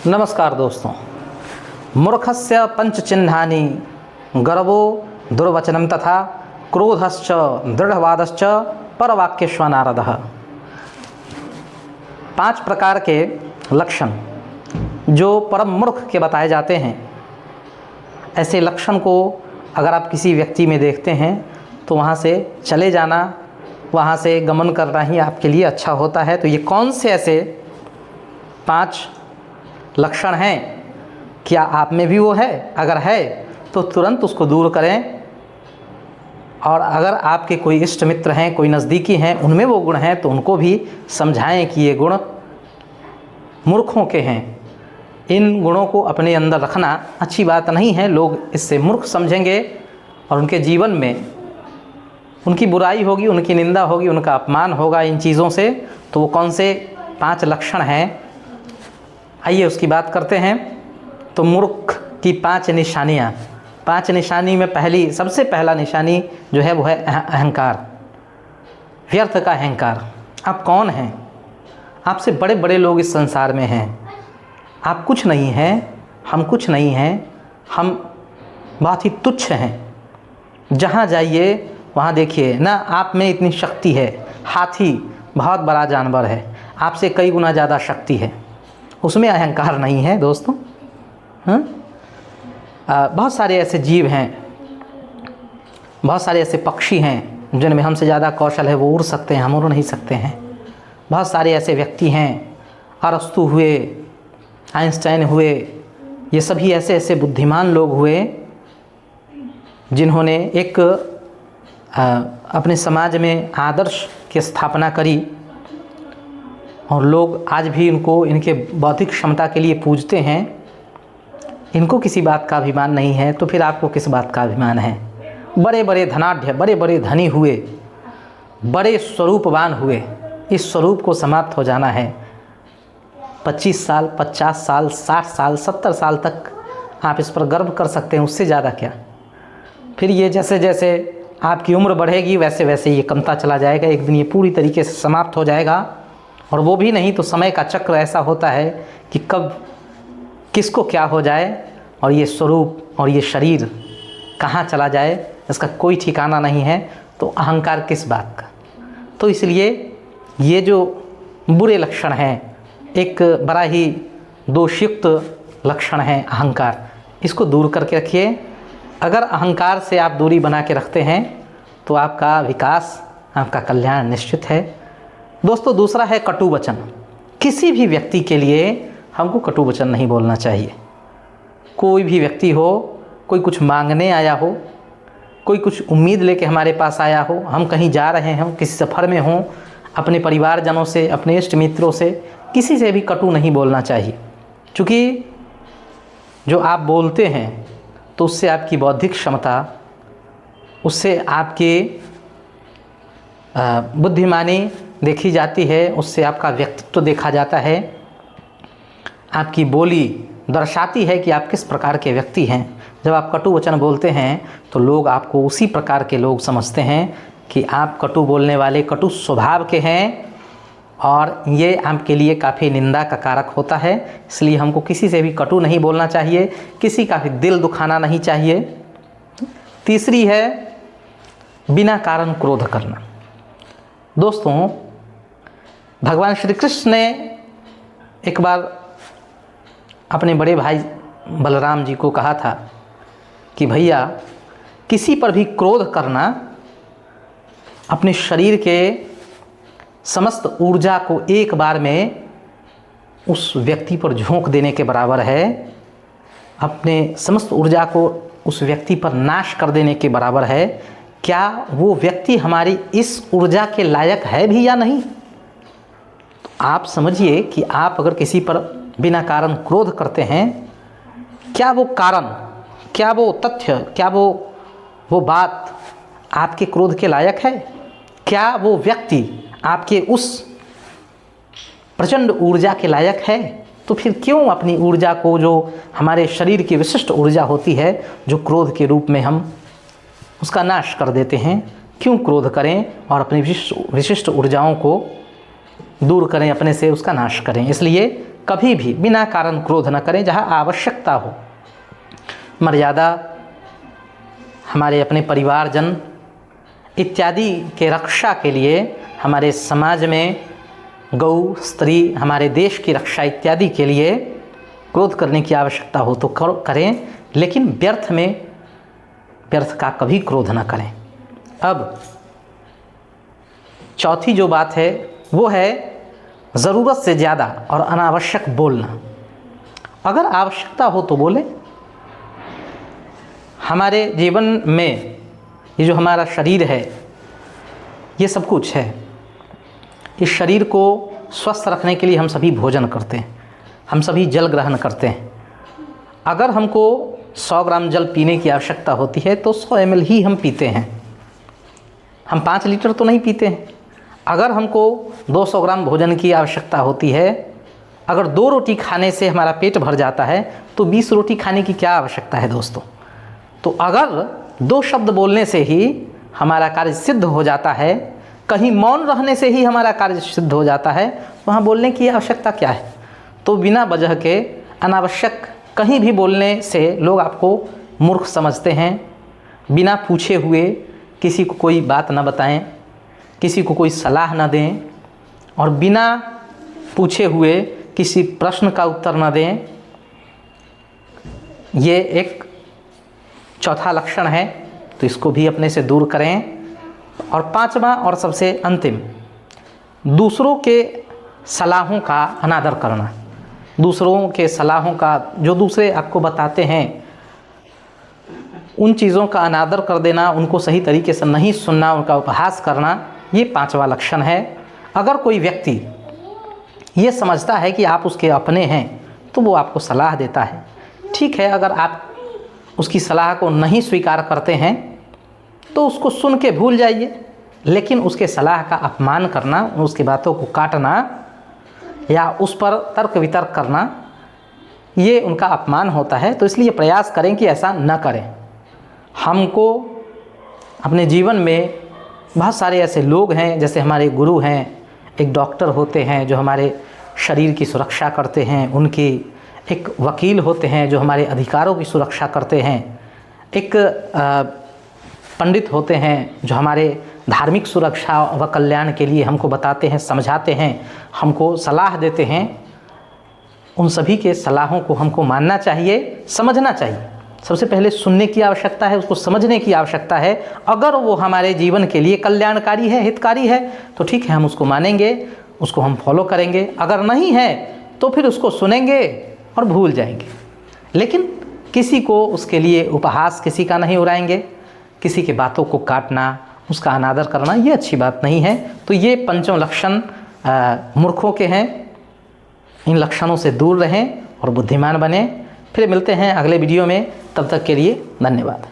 नमस्कार दोस्तों। मूर्खस्य पंचचिह्नानि गर्वो दुर्वचनम तथा क्रोधश्च दृढ़वादश्च परवाक्यश्व नारदः। 5 प्रकार के लक्षण जो परम मूर्ख के बताए जाते हैं। ऐसे लक्षण को अगर आप किसी व्यक्ति में देखते हैं तो वहाँ से चले जाना, वहाँ से गमन करना ही आपके लिए अच्छा होता है। तो ये कौन से ऐसे 5 लक्षण हैं, क्या आप में भी वो है? अगर है तो तुरंत उसको दूर करें। और अगर आपके कोई इष्ट मित्र हैं, कोई नज़दीकी हैं, उनमें वो गुण हैं तो उनको भी समझाएं कि ये गुण मूर्खों के हैं। इन गुणों को अपने अंदर रखना अच्छी बात नहीं है। लोग इससे मूर्ख समझेंगे और उनके जीवन में उनकी बुराई होगी, उनकी निंदा होगी, उनका अपमान होगा इन चीज़ों से। तो वो कौन से 5 लक्षण हैं, आइए उसकी बात करते हैं। तो मूर्ख की 5 निशानियाँ। 5 निशानी में सबसे पहला निशानी जो है वो है अहंकार, व्यर्थ का अहंकार। आप कौन हैं? आपसे बड़े बड़े लोग इस संसार में हैं। आप कुछ नहीं हैं, हम कुछ नहीं हैं, हम बहुत ही तुच्छ हैं। जहाँ जाइए वहाँ देखिए ना, आप में इतनी शक्ति है। हाथी बहुत बड़ा जानवर है, आपसे कई गुना ज़्यादा शक्ति है, उसमें अहंकार नहीं है दोस्तों। बहुत सारे ऐसे जीव हैं, बहुत सारे ऐसे पक्षी हैं जिनमें हमसे ज़्यादा कौशल है, वो उड़ सकते हैं, हम उड़ नहीं सकते हैं। बहुत सारे ऐसे व्यक्ति हैं, अरस्तु हुए, आइंस्टाइन हुए, ये सभी ऐसे ऐसे बुद्धिमान लोग हुए जिन्होंने एक अपने समाज में आदर्श की स्थापना करी और लोग आज भी इनको इनके बौद्धिक क्षमता के लिए पूजते हैं। इनको किसी बात का अभिमान नहीं है तो फिर आपको किस बात का अभिमान है? बड़े बड़े धनाढ्य, बड़े बड़े धनी हुए, बड़े स्वरूपवान हुए, इस स्वरूप को समाप्त हो जाना है। 25 साल, 50 साल, 60 साल, 70 साल तक आप इस पर गर्व कर सकते हैं, उससे ज़्यादा क्या। फिर ये जैसे जैसे आपकी उम्र बढ़ेगी वैसे वैसे ये कमता चला जाएगा। एक दिन ये पूरी तरीके से समाप्त हो जाएगा। और वो भी नहीं तो समय का चक्र ऐसा होता है कि कब किसको क्या हो जाए और ये स्वरूप और ये शरीर कहाँ चला जाए, इसका कोई ठिकाना नहीं है। तो अहंकार किस बात का? तो इसलिए ये जो बुरे लक्षण हैं, एक बड़ा ही दोषयुक्त लक्षण है अहंकार, इसको दूर करके रखिए। अगर अहंकार से आप दूरी बना के रखते हैं तो आपका विकास, आपका कल्याण निश्चित है। दोस्तों, दूसरा है कटु वचन। किसी भी व्यक्ति के लिए हमको कटु वचन नहीं बोलना चाहिए। कोई भी व्यक्ति हो, कोई कुछ मांगने आया हो, कोई कुछ उम्मीद लेके हमारे पास आया हो, हम कहीं जा रहे हों, किसी सफ़र में हों, अपने परिवारजनों से, अपने इष्ट मित्रों से, किसी से भी कटु नहीं बोलना चाहिए। क्योंकि जो आप बोलते हैं तो उससे आपकी बौद्धिक क्षमता, उससे आपकी बुद्धिमानी देखी जाती है, उससे आपका व्यक्तित्व देखा जाता है। आपकी बोली दर्शाती है कि आप किस प्रकार के व्यक्ति हैं। जब आप कटु वचन बोलते हैं तो लोग आपको उसी प्रकार के लोग समझते हैं कि आप कटु बोलने वाले, कटु स्वभाव के हैं, और ये आपके लिए काफ़ी निंदा का कारक होता है। इसलिए हमको किसी से भी कटु नहीं बोलना चाहिए, किसी का भी दिल दुखाना नहीं चाहिए। तीसरी है बिना कारण क्रोध करना। दोस्तों, भगवान श्री कृष्ण ने एक बार अपने बड़े भाई बलराम जी को कहा था कि भैया, किसी पर भी क्रोध करना अपने शरीर के समस्त ऊर्जा को एक बार में उस व्यक्ति पर झोंक देने के बराबर है। अपने समस्त ऊर्जा को उस व्यक्ति पर नाश कर देने के बराबर है। क्या वो व्यक्ति हमारी इस ऊर्जा के लायक है भी या नहीं? तो आप समझिए कि आप अगर किसी पर बिना कारण क्रोध करते हैं, क्या वो कारण, क्या वो तथ्य, क्या वो बात आपके क्रोध के लायक है? क्या वो व्यक्ति आपके उस प्रचंड ऊर्जा के लायक है? तो फिर क्यों अपनी ऊर्जा को, जो हमारे शरीर की विशिष्ट ऊर्जा होती है, जो क्रोध के रूप में हम उसका नाश कर देते हैं, क्यों क्रोध करें और अपनी विशिष्ट ऊर्जाओं को दूर करें, अपने से उसका नाश करें। इसलिए कभी भी बिना कारण क्रोध न करें। जहाँ आवश्यकता हो, मर्यादा, हमारे अपने परिवारजन इत्यादि के रक्षा के लिए, हमारे समाज में गौ, स्त्री, हमारे देश की रक्षा इत्यादि के लिए क्रोध करने की आवश्यकता हो तो करें, लेकिन व्यर्थ का कभी क्रोध न करें। अब चौथी जो बात है वो है ज़रूरत से ज़्यादा और अनावश्यक बोलना। अगर आवश्यकता हो तो बोलें। हमारे जीवन में ये जो हमारा शरीर है, ये सब कुछ है। इस शरीर को स्वस्थ रखने के लिए हम सभी भोजन करते हैं, हम सभी जल ग्रहण करते हैं। अगर हमको 100 ग्राम जल पीने की आवश्यकता होती है तो 100 ml ही हम पीते हैं, हम 5 लीटर तो नहीं पीते हैं। अगर हमको 200 ग्राम भोजन की आवश्यकता होती है, अगर 2 रोटी खाने से हमारा पेट भर जाता है तो 20 रोटी खाने की क्या आवश्यकता है दोस्तों। तो अगर 2 शब्द बोलने से ही हमारा कार्य सिद्ध हो जाता है, कहीं मौन रहने से ही हमारा कार्य सिद्ध हो जाता है, वहाँ बोलने की आवश्यकता क्या है। तो बिना वजह के अनावश्यक कहीं भी बोलने से लोग आपको मूर्ख समझते हैं। बिना पूछे हुए किसी को कोई बात न बताएं, किसी को कोई सलाह न दें और बिना पूछे हुए किसी प्रश्न का उत्तर न दें, ये एक चौथा लक्षण है। तो इसको भी अपने से दूर करें। और 5वां और सबसे अंतिम, दूसरों के सलाहों का अनादर करना। दूसरों के सलाहों का, जो दूसरे आपको बताते हैं, उन चीज़ों का अनादर कर देना, उनको सही तरीके से नहीं सुनना, उनका उपहास करना, ये 5वां लक्षण है। अगर कोई व्यक्ति ये समझता है कि आप उसके अपने हैं तो वो आपको सलाह देता है, ठीक है। अगर आप उसकी सलाह को नहीं स्वीकार करते हैं तो उसको सुन के भूल जाइए, लेकिन उसके सलाह का अपमान करना, उसकी बातों को काटना या उस पर तर्क वितर्क करना, ये उनका अपमान होता है। तो इसलिए प्रयास करें कि ऐसा न करें। हमको अपने जीवन में बहुत सारे ऐसे लोग हैं, जैसे हमारे गुरु हैं, एक डॉक्टर होते हैं जो हमारे शरीर की सुरक्षा करते हैं, उनकी एक वकील होते हैं जो हमारे अधिकारों की सुरक्षा करते हैं, एक पंडित होते हैं जो हमारे धार्मिक सुरक्षा व कल्याण के लिए हमको बताते हैं, समझाते हैं, हमको सलाह देते हैं। उन सभी के सलाहों को हमको मानना चाहिए, समझना चाहिए। सबसे पहले सुनने की आवश्यकता है, उसको समझने की आवश्यकता है। अगर वो हमारे जीवन के लिए कल्याणकारी है, हितकारी है, तो ठीक है, हम उसको मानेंगे, उसको हम फॉलो करेंगे। अगर नहीं है तो फिर उसको सुनेंगे और भूल जाएंगे, लेकिन किसी को उसके लिए उपहास किसी का नहीं उड़ाएंगे। किसी के बातों को काटना, उसका अनादर करना, ये अच्छी बात नहीं है। तो ये 5 लक्षण मूर्खों के हैं। इन लक्षणों से दूर रहें और बुद्धिमान बने। फिर मिलते हैं अगले वीडियो में, तब तक के लिए धन्यवाद।